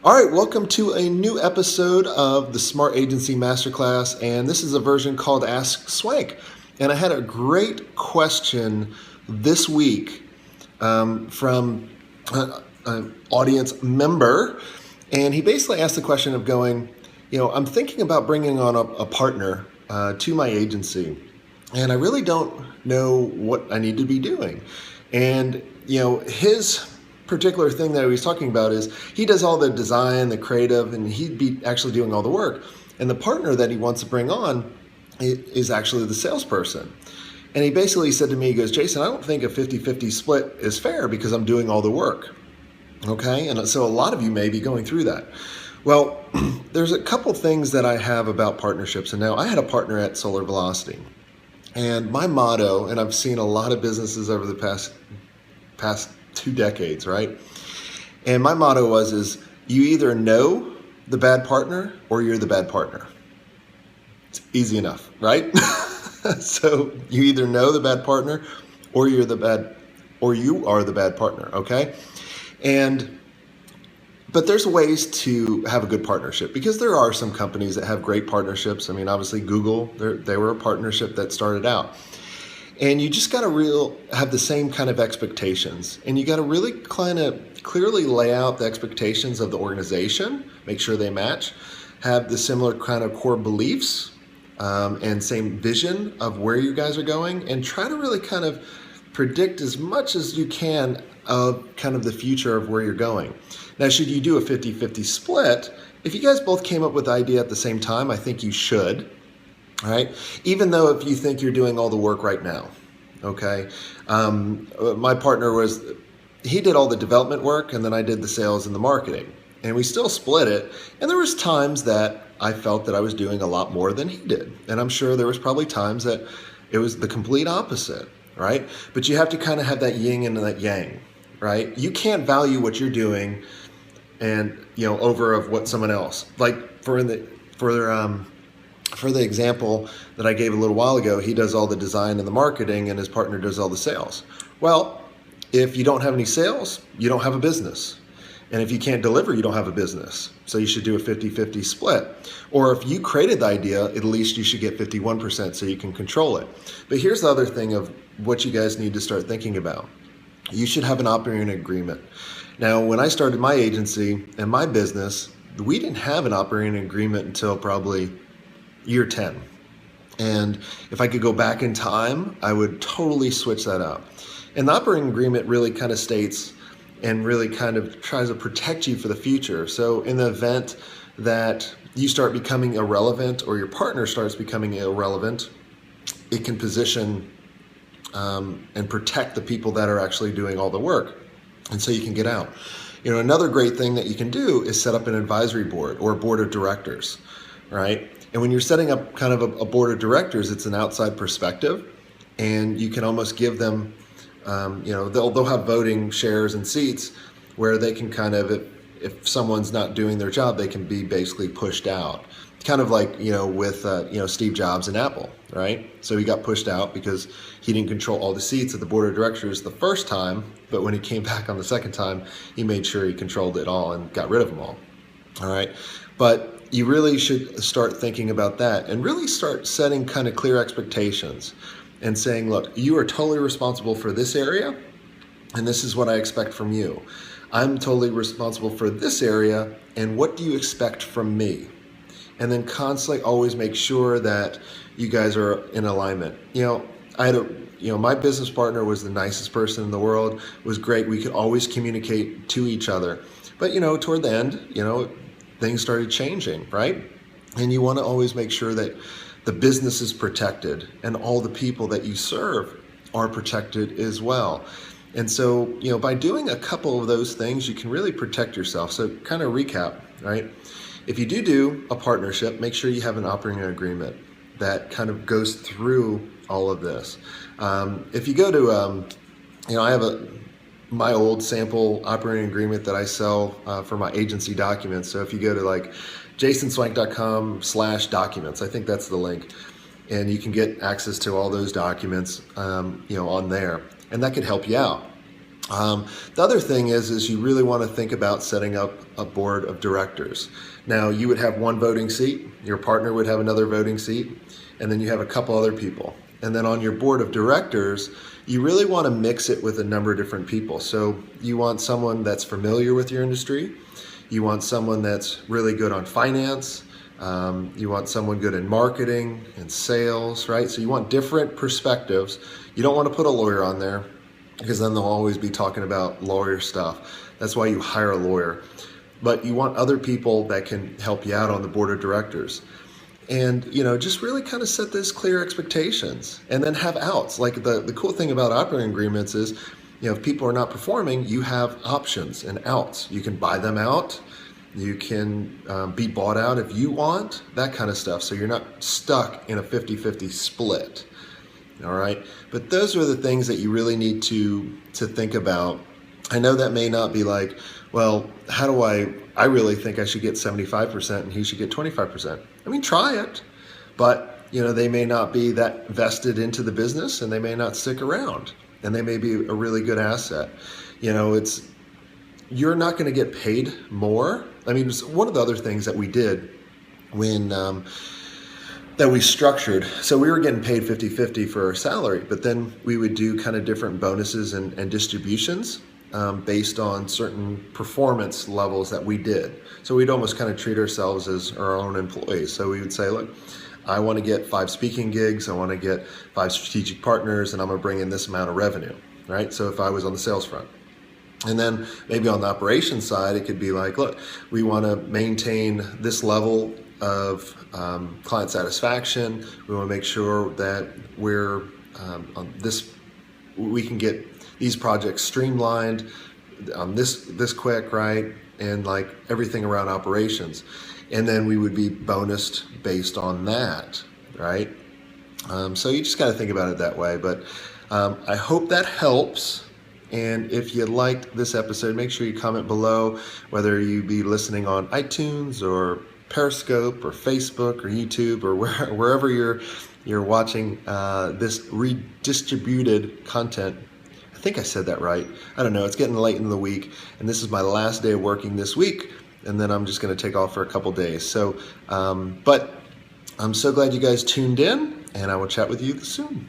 All right, welcome to a new episode of the Smart Agency Masterclass, and this is a version called Ask Swenk. And I had a great question this week from an audience member, and he basically asked the question of going, I'm thinking about bringing on a partner to my agency, and I really don't know what I need to be doing. And, his particular thing that he was talking about is he does all the design, the creative, and he'd be actually doing all the work. And the partner that he wants to bring on is actually the salesperson. And he basically said to me, he goes, Jason, I don't think a 50-50 split is fair because I'm doing all the work. Okay, and so a lot of you may be going through that. Well, there's a couple things that I have about partnerships. And now I had a partner at Solar Velocity. And my motto, and I've seen a lot of businesses over the past 2 decades, right? And my motto is you either know the bad partner or you're the bad partner. It's easy enough, right? So you either know the bad partner or you are the bad partner, okay? But there's ways to have a good partnership because there are some companies that have great partnerships. I mean, obviously Google, they were a partnership that started out. And you just got to have the same kind of expectations. And you got to really kind of clearly lay out the expectations of the organization, make sure they match, have the similar kind of core beliefs and same vision of where you guys are going, and try to really kind of predict as much as you can of kind of the future of where you're going. Now, should you do a 50-50 split, if you guys both came up with the idea at the same time, I think you should. All right, even though if you think you're doing all the work right now, okay? My partner he did all the development work and then I did the sales and the marketing, and we still split it. And there was times that I felt that I was doing a lot more than he did. And I'm sure there was probably times that it was the complete opposite, right? But you have to kind of have that yin and that yang, right? You can't value what you're doing and, over of what someone else, like for the example that I gave a little while ago, he does all the design and the marketing and his partner does all the sales. Well, if you don't have any sales, you don't have a business. And if you can't deliver, you don't have a business. So you should do a 50-50 split. Or if you created the idea, at least you should get 51% so you can control it. But here's the other thing of what you guys need to start thinking about. You should have an operating agreement. Now, when I started my agency and my business, we didn't have an operating agreement until probably year 10. And if I could go back in time, I would totally switch that up. And the operating agreement really kind of states and really kind of tries to protect you for the future. So in the event that you start becoming irrelevant or your partner starts becoming irrelevant, it can position and protect the people that are actually doing all the work. And so you can get out. Another great thing that you can do is set up an advisory board or a board of directors, right? And when you're setting up kind of a board of directors, it's an outside perspective, and you can almost give them, they'll have voting shares and seats where they can kind of, if someone's not doing their job, they can be basically pushed out. Kind of like, with, Steve Jobs and Apple, right? So he got pushed out because he didn't control all the seats at the board of directors the first time, but when he came back on the second time, he made sure he controlled it all and got rid of them all. All right. But you really should start thinking about that and really start setting kind of clear expectations and saying, look, you are totally responsible for this area, and this is what I expect from you. I'm totally responsible for this area, and what do you expect from me? And then constantly always make sure that you guys are in alignment. My business partner was the nicest person in the world, was great. We could always communicate to each other. But, toward the end, things started changing, right? And you want to always make sure that the business is protected and all the people that you serve are protected as well. And so, by doing a couple of those things, you can really protect yourself. So kind of recap, right? If you do a partnership, make sure you have an operating agreement that kind of goes through all of this. If you go to, I have my old sample operating agreement that I sell for my agency documents. So if you go to like jasonswank.com/documents, I think that's the link, and you can get access to all those documents, on there, and that could help you out. The other thing is you really want to think about setting up a board of directors. Now, you would have one voting seat, your partner would have another voting seat, and then you have a couple other people. And then on your board of directors, you really want to mix it with a number of different people. So you want someone that's familiar with your industry, you want someone that's really good on finance, you want someone good in marketing and sales, right? So you want different perspectives. You don't want to put a lawyer on there, because then they'll always be talking about lawyer stuff. That's why you hire a lawyer. But you want other people that can help you out on the board of directors. And, just really kind of set those clear expectations and then have outs. Like the cool thing about operating agreements is, if people are not performing, you have options and outs. You can buy them out. You can be bought out if you want, that kind of stuff. So you're not stuck in a 50-50 split. All right, but those are the things that you really need to think about. I know that may not be like, well, how do I really think I should get 75% and he should get 25%. I mean, try it, but they may not be that vested into the business, and they may not stick around, and they may be a really good asset. You're not going to get paid more. I mean, one of the other things that we did when that we structured. So we were getting paid 50-50 for our salary, but then we would do kind of different bonuses and distributions based on certain performance levels that we did. So we'd almost kind of treat ourselves as our own employees. So we would say, look, I want to get 5 speaking gigs, I want to get 5 strategic partners, and I'm going to bring in this amount of revenue, right? So if I was on the sales front. And then maybe on the operations side, it could be like, look, we want to maintain this level of client satisfaction. We want to make sure that we're on this, we can get these projects streamlined this quick, right? And like everything around operations. And then we would be bonused based on that, right? So you just got to think about it that way. But I hope that helps. And if you liked this episode, make sure you comment below, whether you be listening on iTunes or Periscope or Facebook or YouTube or wherever you're watching this redistributed content. I think I said that right. I don't know. It's getting late in the week, and this is my last day of working this week, and then I'm just going to take off for a couple days. So, but I'm so glad you guys tuned in, and I will chat with you soon.